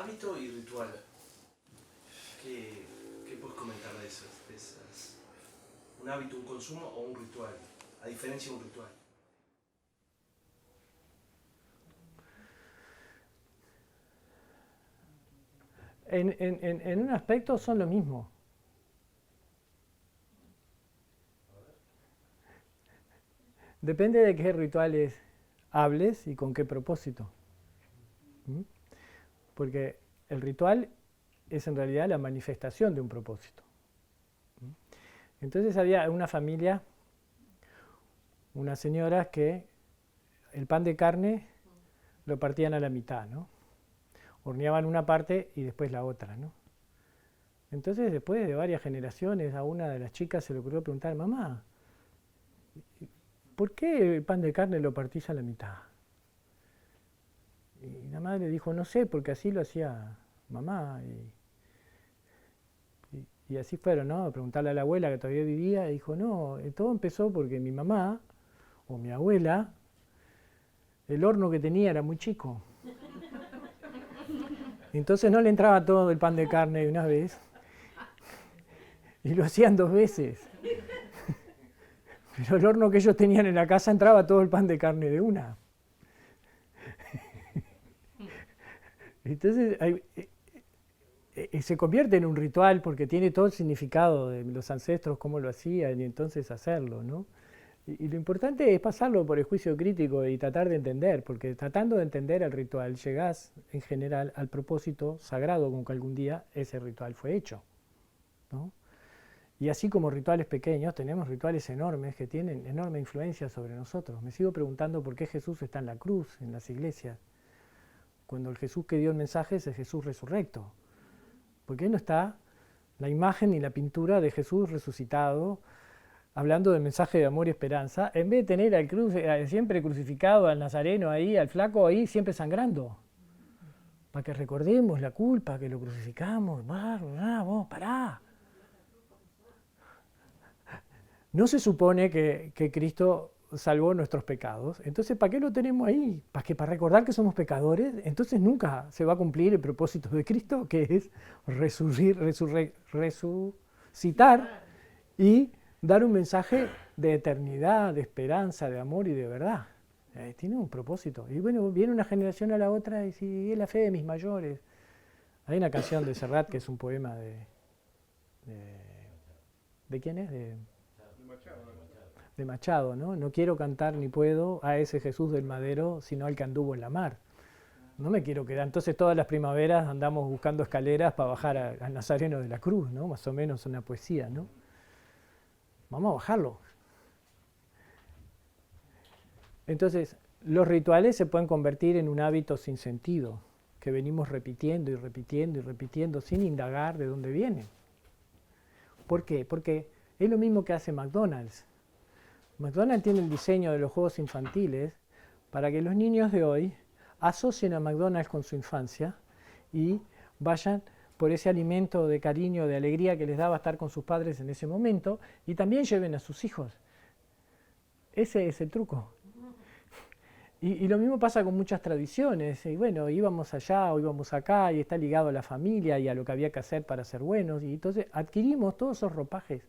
Hábito y ritual. ¿Qué, qué puedes comentar de eso? ¿Un hábito, un consumo o un ritual? A diferencia de un ritual. En un aspecto son lo mismo. Depende de qué rituales hables y con qué propósito. ¿Mm? Porque el ritual es en realidad la manifestación de un propósito. ¿Mm? Entonces había una familia, unas señoras que el pan de carne lo partían a la mitad, ¿no? Horneaban una parte y después la otra, ¿no? Entonces, después de varias generaciones, a una de las chicas se le ocurrió preguntar: mamá, ¿por qué el pan de carne lo partís a la mitad? Y la madre dijo: no sé, porque así lo hacía mamá. Y así fueron, ¿no? A preguntarle a la abuela que todavía vivía, y dijo: no, todo empezó porque mi mamá o mi abuela, el horno que tenía era muy chico. Entonces no le entraba todo el pan de carne de una vez, y lo hacían 2 veces. Pero el horno que ellos tenían en la casa entraba todo el pan de carne de una. Entonces se convierte en un ritual porque tiene todo el significado de los ancestros, cómo lo hacían, y entonces hacerlo, ¿no? Y lo importante es pasarlo por el juicio crítico y tratar de entender, porque tratando de entender el ritual llegás en general al propósito sagrado con que algún día ese ritual fue hecho, ¿no? Y así como rituales pequeños, tenemos rituales enormes que tienen enorme influencia sobre nosotros. Me sigo preguntando por qué Jesús está en la cruz, en las iglesias, cuando el Jesús que dio el mensaje es el Jesús resurrecto. ¿Por qué no está la imagen y la pintura de Jesús resucitado, hablando del mensaje de amor y esperanza, en vez de tener al siempre crucificado, al nazareno ahí, al flaco ahí, siempre sangrando? Para que recordemos la culpa, que lo crucificamos, vos, pará. No se supone que Cristo salvó nuestros pecados. Entonces, ¿para qué lo tenemos ahí? ¿Para recordar que somos pecadores? Entonces nunca se va a cumplir el propósito de Cristo, que es resucitar y dar un mensaje de eternidad, de esperanza, de amor y de verdad. Tiene un propósito. Y bueno, viene una generación a la otra y dice: es la fe de mis mayores. Hay una canción de Serrat que es un poema ¿de quién es? De Machado, ¿no? No quiero cantar ni puedo a ese Jesús del madero, sino al que anduvo en la mar. No me quiero quedar. Entonces todas las primaveras andamos buscando escaleras para bajar al Nazareno de la Cruz, ¿no? Más o menos una poesía, ¿no? Vamos a bajarlo. Entonces, los rituales se pueden convertir en un hábito sin sentido, que venimos repitiendo y repitiendo y repitiendo sin indagar de dónde viene. ¿Por qué? Porque es lo mismo que hace McDonald's. McDonald's tiene el diseño de los juegos infantiles para que los niños de hoy asocien a McDonald's con su infancia y vayan por ese alimento de cariño, de alegría que les daba estar con sus padres en ese momento, y también lleven a sus hijos. Ese es el truco. Y lo mismo pasa con muchas tradiciones. Y bueno, íbamos allá o íbamos acá, y está ligado a la familia y a lo que había que hacer para ser buenos. Y entonces adquirimos todos esos ropajes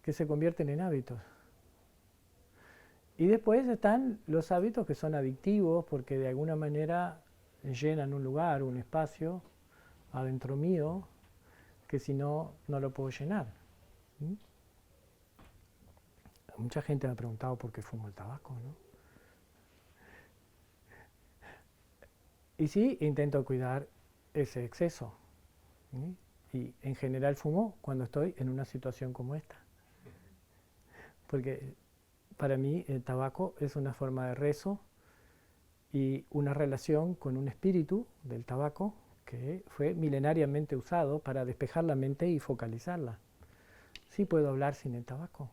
que se convierten en hábitos. Y después están los hábitos que son adictivos porque de alguna manera llenan un lugar, un espacio adentro mío que si no, no lo puedo llenar. ¿Mm? Mucha gente me ha preguntado por qué fumo el tabaco, ¿no? Y sí, intento cuidar ese exceso. ¿Sí? Y en general fumo cuando estoy en una situación como esta. Porque para mí el tabaco es una forma de rezo y una relación con un espíritu del tabaco que fue milenariamente usado para despejar la mente y focalizarla. Sí puedo hablar sin el tabaco,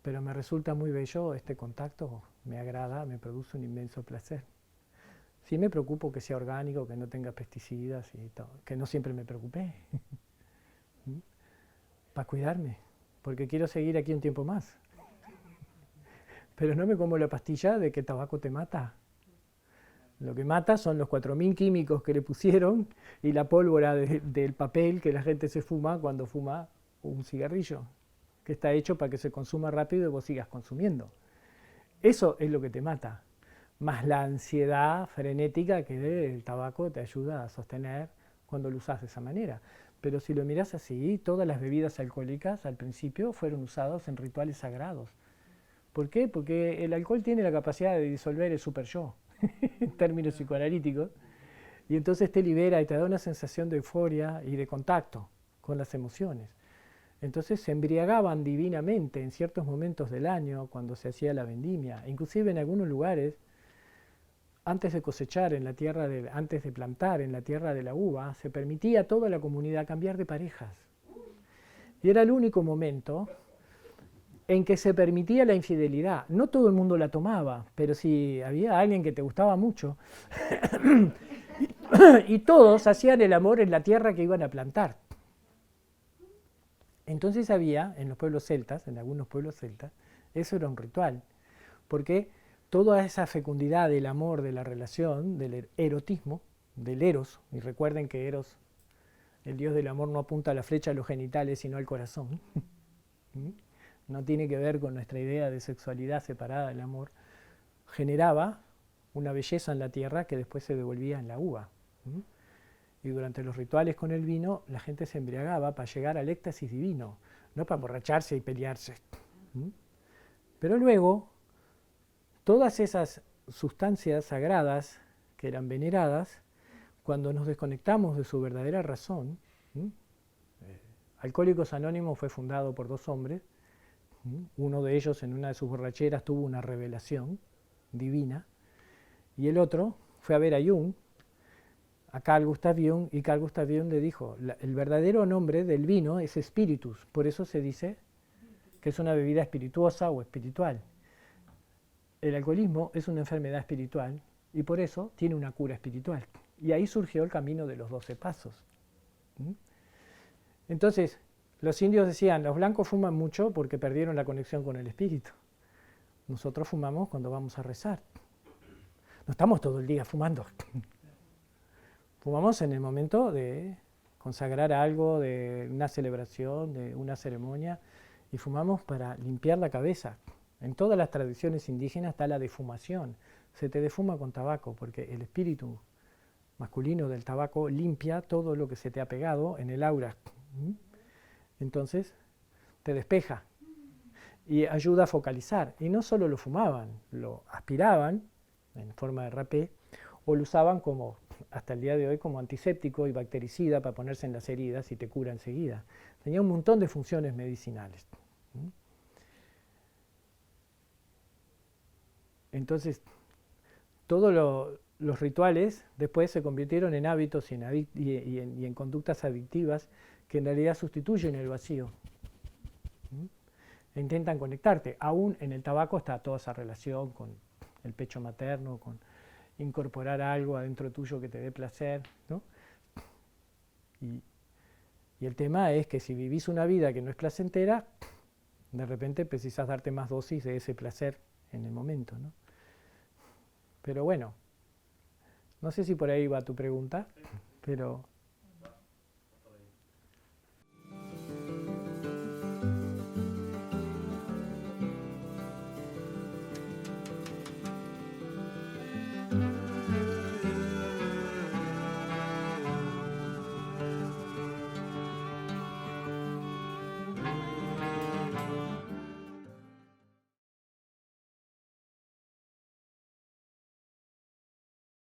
pero me resulta muy bello este contacto, me agrada, me produce un inmenso placer. Sí me preocupo que sea orgánico, que no tenga pesticidas y todo, que no siempre me preocupé, para cuidarme, porque quiero seguir aquí un tiempo más. Pero no me como la pastilla de que el tabaco te mata. Lo que mata son los 4.000 químicos que le pusieron y la pólvora del papel que la gente se fuma cuando fuma un cigarrillo, que está hecho para que se consuma rápido y vos sigas consumiendo. Eso es lo que te mata, más la ansiedad frenética que el tabaco te ayuda a sostener cuando lo usas de esa manera. Pero si lo miras así, todas las bebidas alcohólicas al principio fueron usadas en rituales sagrados. ¿Por qué? Porque el alcohol tiene la capacidad de disolver el super yo, en términos psicoanalíticos, y entonces te libera y te da una sensación de euforia y de contacto con las emociones. Entonces se embriagaban divinamente en ciertos momentos del año cuando se hacía la vendimia. Inclusive en algunos lugares, antes de cosechar en la tierra, antes de plantar en la tierra de la uva, se permitía a toda la comunidad cambiar de parejas. Y era el único momento en que se permitía la infidelidad. No todo el mundo la tomaba, pero si había alguien que te gustaba mucho, y todos hacían el amor en la tierra que iban a plantar. Entonces había, en los pueblos celtas, en algunos pueblos celtas, eso era un ritual, porque toda esa fecundidad del amor, de la relación, del erotismo, del eros, y recuerden que eros, el dios del amor, no apunta la flecha a los genitales, sino al corazón, no tiene que ver con nuestra idea de sexualidad separada del amor, generaba una belleza en la tierra que después se devolvía en la uva. Y durante los rituales con el vino, la gente se embriagaba para llegar al éxtasis divino, no para emborracharse y pelearse. Pero luego, todas esas sustancias sagradas que eran veneradas, cuando nos desconectamos de su verdadera razón, Alcohólicos Anónimos fue fundado por dos hombres, uno de ellos en una de sus borracheras tuvo una revelación divina, y el otro fue a ver a Jung, a Carl Gustav Jung, y Carl Gustav Jung le dijo, el verdadero nombre del vino es spiritus, por eso se dice que es una bebida espirituosa o espiritual. El alcoholismo es una enfermedad espiritual y por eso tiene una cura espiritual. Y ahí surgió el camino de los 12 pasos. Entonces, los indios decían, los blancos fuman mucho porque perdieron la conexión con el espíritu. Nosotros fumamos cuando vamos a rezar. No estamos todo el día fumando. Fumamos en el momento de consagrar algo, de una celebración, de una ceremonia, y fumamos para limpiar la cabeza. En todas las tradiciones indígenas está la defumación. Se te defuma con tabaco, porque el espíritu masculino del tabaco limpia todo lo que se te ha pegado en el aura. Entonces, te despeja y ayuda a focalizar. Y no solo lo fumaban, lo aspiraban en forma de rapé, o lo usaban como, hasta el día de hoy, como antiséptico y bactericida para ponerse en las heridas y te cura enseguida. Tenía un montón de funciones medicinales. Entonces, todos los rituales después se convirtieron en hábitos y en conductas adictivas que en realidad sustituyen el vacío. E intentan conectarte. Aún en el tabaco está toda esa relación con el pecho materno, con incorporar algo adentro tuyo que te dé placer, ¿no? Y el tema es que si vivís una vida que no es placentera, de repente precisas darte más dosis de ese placer en el momento, ¿no? Pero bueno, no sé si por ahí va tu pregunta, pero